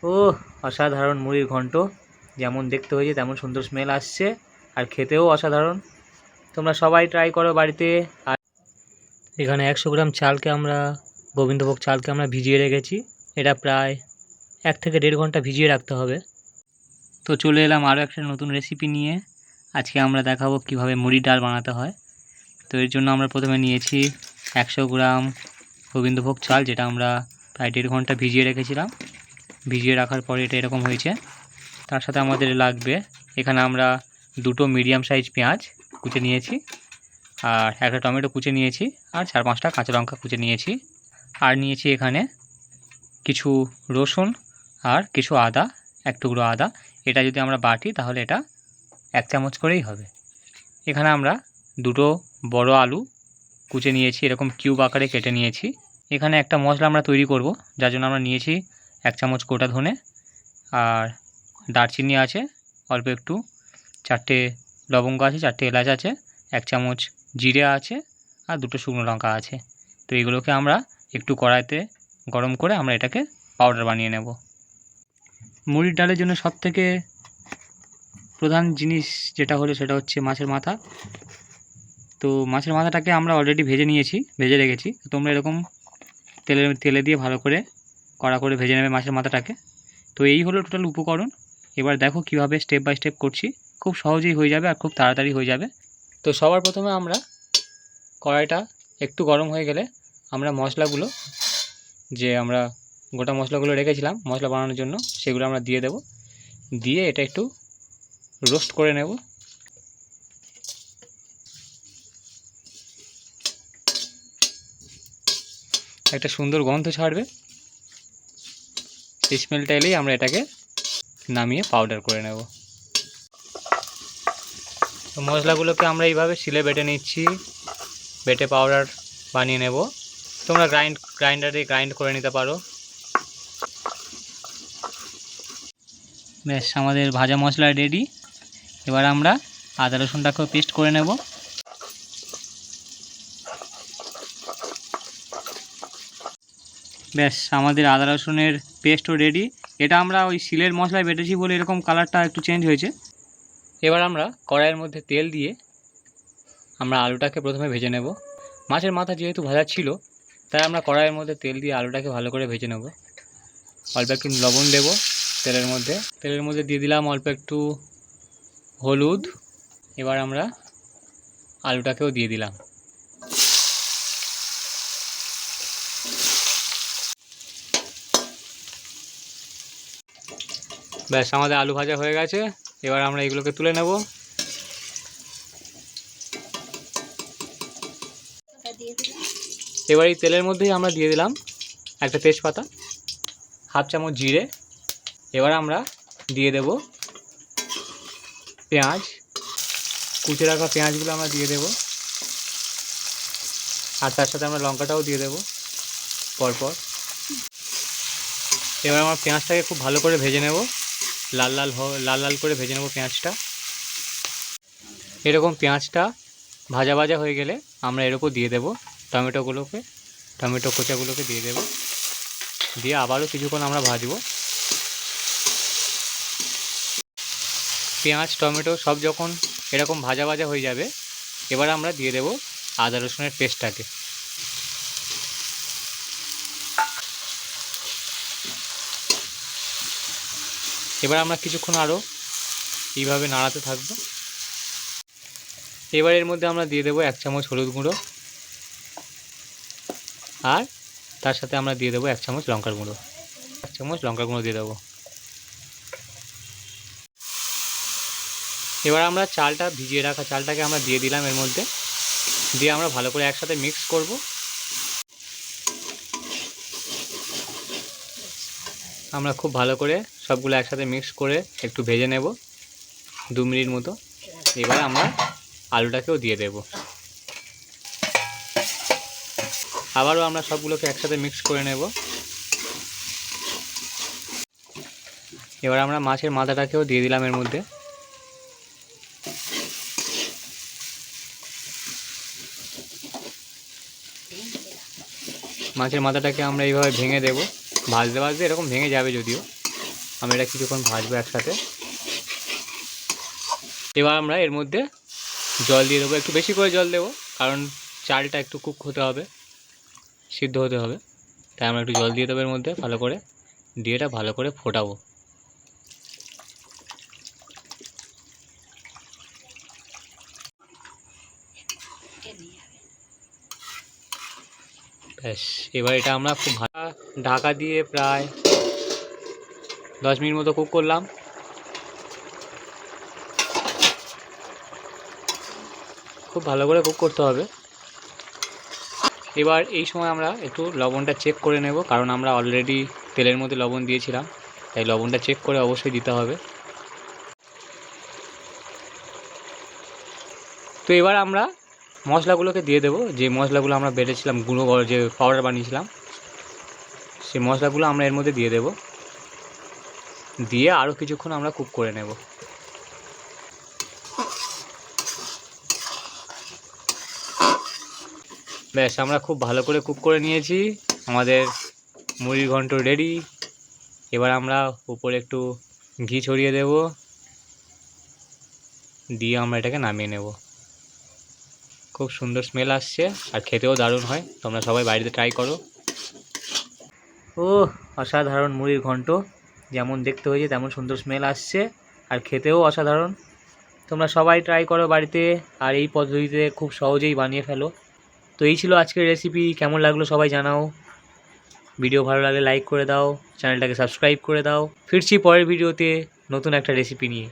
ও অসাধারণ মুড়ির ঘন্ট, যেমন দেখতে হয়েছে তেমন সুন্দর স্মেল আসছে, আর খেতেও অসাধারণ। তোমরা সবাই ট্রাই করো বাড়িতে। আর এখানে 100 গ্রাম চালকে আমরা, গোবিন্দভোগ চালকে আমরা ভিজিয়ে রেখেছি। এটা প্রায় 1 থেকে 1.5 ঘন্টা ভিজিয়ে রাখতে হবে। তো চলে এলাম আরও একটা নতুন রেসিপি নিয়ে। আজকে আমরা দেখাবো কিভাবে মুড়ি ডাল বানাতে হয়। তো এর জন্য আমরা প্রথমে নিয়েছি 100 গ্রাম গোবিন্দভোগ চাল, যেটা আমরা প্রায় 1.5 ঘন্টা ভিজিয়ে রেখেছিলাম। ভিজিয়ে রাখার পরে এটা এরকম হয়েছে। তার সাথে আমাদের লাগবে, এখানে আমরা 2টো মিডিয়াম সাইজ পেঁয়াজ কুচে নিয়েছি, আর একটা টমেটো কুচে নিয়েছি, আর 4-5টা কাঁচা লঙ্কা কুচে নিয়েছি। আর নিয়েছি এখানে কিছু রসুন আর কিছু আদা, 1 টুকরো আদা। এটা যদি আমরা বাটি তাহলে এটা 1 চামচ করেই হবে। এখানে আমরা 2টো বড় আলু কুচে নিয়েছি, এরকম কিউব আকারে কেটে নিয়েছি। এখানে একটা মশলা আমরা তৈরি করব, যার জন্য আমরা নিয়েছি 1 চামচ গোটা ধনে, আর দারচিনি আছে অল্প একটু, 4টে লবঙ্গ আছে, 4টে এলাচ আছে, 1 চামচ জিরে আছে, আর 2টো শুকনো লঙ্কা আছে। তো এগুলোকে আমরা একটু কড়াইতে গরম করে আমরা এটাকে পাউডার বানিয়ে নেব। মুড়ির ডালের জন্য সবথেকে প্রধান জিনিস যেটা হলো সেটা হচ্ছে মাছের মাথা। তো মাছের মাথাটাকে আমরা অলরেডি ভেজে রেখেছি। তো তোমরা এরকম তেলে দিয়ে ভালো করে কড়া করে ভেজে নেবে মাছের মাথাটাকে। তো এই হলো টোটাল উপকরণ। এবার দেখো কিভাবে স্টেপ বাই স্টেপ করছি, খুব সহজেই হয়ে যাবে আর খুব তাড়াতাড়ি হয়ে যাবে। তো সবার প্রথমে আমরা কড়াইটা একটু গরম হয়ে গেলে আমরা মশলাগুলো, যে আমরা গোটা মশলাগুলো রেখেছিলাম মশলা বানানোর জন্য, সেগুলো আমরা দিয়ে দেব। দিয়ে এটা একটু রোস্ট করে নেব। একটা সুন্দর গন্ধ ছাড়বে, সেই স্মেলটা এলেই আমরা এটাকে নামিয়ে পাউডার করে নেব। তো মশলাগুলোকে আমরা এইভাবে শিলে বেটে নিচ্ছি, বেটে পাউডার বানিয়ে নেব। তোমরা গ্রাইন্ডারে গ্রাইন্ড করে নিতে পারো। বেশ, আমাদের ভাজা মশলা রেডি। এবার আমরা আদা রসুনটাকেও পেস্ট করে নেব। ব্যাস, আমাদের আদা রসুনের পেস্টও রেডি। এটা আমরা ওই শিলের মশলায় বেটেছি বলে এরকম কালারটা একটু চেঞ্জ হয়েছে। এবার আমরা কড়াইয়ের মধ্যে তেল দিয়ে আমরা আলুটাকে প্রথমে ভেজে নেব। মাছের মাথা যেহেতু ভাজা ছিল, তাই আমরা কড়াইয়ের মধ্যে তেল দিয়ে আলুটাকে ভালো করে ভেজে নেব। অল্প একটু লবণ দেব তেলের মধ্যে দিয়ে দিলাম অল্প একটু হলুদ। এবার আমরা আলুটাকেও দিয়ে দিলাম। ব্যাস, আমাদের আলু ভাজা হয়ে গেছে। এবার আমরা এগুলোকে তুলে নেব। এবার এই তেলের মধ্যেই আমরা দিয়ে দিলাম একটা তেজপাতা, 1/2 চামচ জিরে। এবার আমরা দিয়ে দেব পেঁয়াজ, কুচে রাখা পেঁয়াজগুলো আমরা দিয়ে দেব, আর তার সাথে আমরা লঙ্কাটাও দিয়ে দেব পরপর। এবার আমরা পেঁয়াজটাকে খুব ভালো করে ভেজে নেব, লাল লাল করে ভেজে নেব পেঁয়াজটা। এরকম পেঁয়াজটা ভাজা ভাজা হয়ে গেলে আমরা এর উপর দিয়ে দেব টমেটো কোচাগুলোকে দিয়ে দেব। দিয়ে আবারও কিছুক্ষণ আমরা ভাজবো। পেঁয়াজ টমেটো সব যখন এরকম ভাজা ভাজা হয়ে যাবে, এবার আমরা দিয়ে দেব আদা রসুনের পেস্টটাকে। এবার আমরা কিছুক্ষণ আরও এইভাবে নাড়াতে থাকবো। এবার এর মধ্যে আমরা দিয়ে দেবো 1 চামচ হলুদ গুঁড়ো, আর তার সাথে আমরা দিয়ে দেবো 1 চামচ লঙ্কার গুঁড়ো। 1 চামচ লঙ্কার গুঁড়ো দিয়ে দেবো। এবার আমরা ভিজিয়ে রাখা চালটাকে আমরা দিয়ে দিলাম এর মধ্যে। দিয়ে আমরা ভালো করে একসাথে মিক্স করব। আমরা খুব ভালো করে সবগুলো একসাথে মিক্স করে একটু ভেজে নেব 2 মিনিট মতো। এবার আমরা আলুটাকেও দিয়ে দেব। আবারও আমরা সবগুলোকে একসাথে মিক্স করে নেব। এবার আমরা মাছের মাথাটাকেও দিয়ে দিলাম এর মধ্যে। মাছের মাথাটাকে আমরা এইভাবে ভেঙে দেব। ভাজতে ভাজতে এরকম ভেঙে যাবে যদিও। আমি এটা কিছুক্ষণ ভাজবো একসাথে। এবার আমরা এর মধ্যে জল দিয়ে দেবো, একটু বেশি করে জল দেবো, কারণ চালটা একটু কুক হতে হবে, সিদ্ধ হতে হবে। তাই আমরা একটু জল দিয়ে দেবো এর মধ্যে, ভালো করে দিয়ে এটা ভালো করে ফোটাবো। ব্যাস, এবার এটা আমরা খুব ভালো ঢাকা দিয়ে প্রায় 10 মিনিট মতো কুক করলাম। খুব ভালো করে কুক করতে হবে। এবার এই সময় আমরা একটু লবণটা চেক করে নেব, কারণ আমরা অলরেডি তেলের মধ্যে লবণ দিয়েছিলাম, তাই লবণটা চেক করে অবশ্যই দিতে হবে। তো এবার আমরা মশলাগুলোকে দিয়ে দেবো, যে মশলাগুলো আমরা বেটেছিলাম, গুঁড়ো যে পাউডার বানিয়েছিলাম, সেই মশলাগুলো আমরা এর মধ্যে দিয়ে দেবো, দিয়ে আরও কিছুক্ষণ আমরা কুক করে নেব। ব্যাস, আমরা খুব ভালো করে কুক করে নিয়েছি, আমাদের মুড়ির ঘন্ট রেডি। এবার আমরা উপরে একটু ঘি ছড়িয়ে দেব, দিয়ে আমরা এটাকে নামিয়ে নেব। খুব সুন্দর স্মেল আসছে আর খেতেও দারুণ হয়, তোমরা সবাই বাড়িতে ট্রাই করো। ও অসাধারণ মুড়ির ঘন্ট, যেমন দেখতে হয়েছে তেমন সুন্দর স্মেল আসছে আর খেতেও অসাধারণ। তোমরা সবাই ট্রাই করো বাড়িতে, আর এই পদ্ধতিতে খুব সহজেই বানিয়ে ফেলো। তো এই ছিল আজকের রেসিপি, কেমন লাগলো সবাই জানাও। ভিডিও ভালো লাগলে লাইক করে দাও, চ্যানেলটাকে সাবস্ক্রাইব করে দাও। ফিরছি পরের ভিডিওতে নতুন একটা রেসিপি নিয়ে।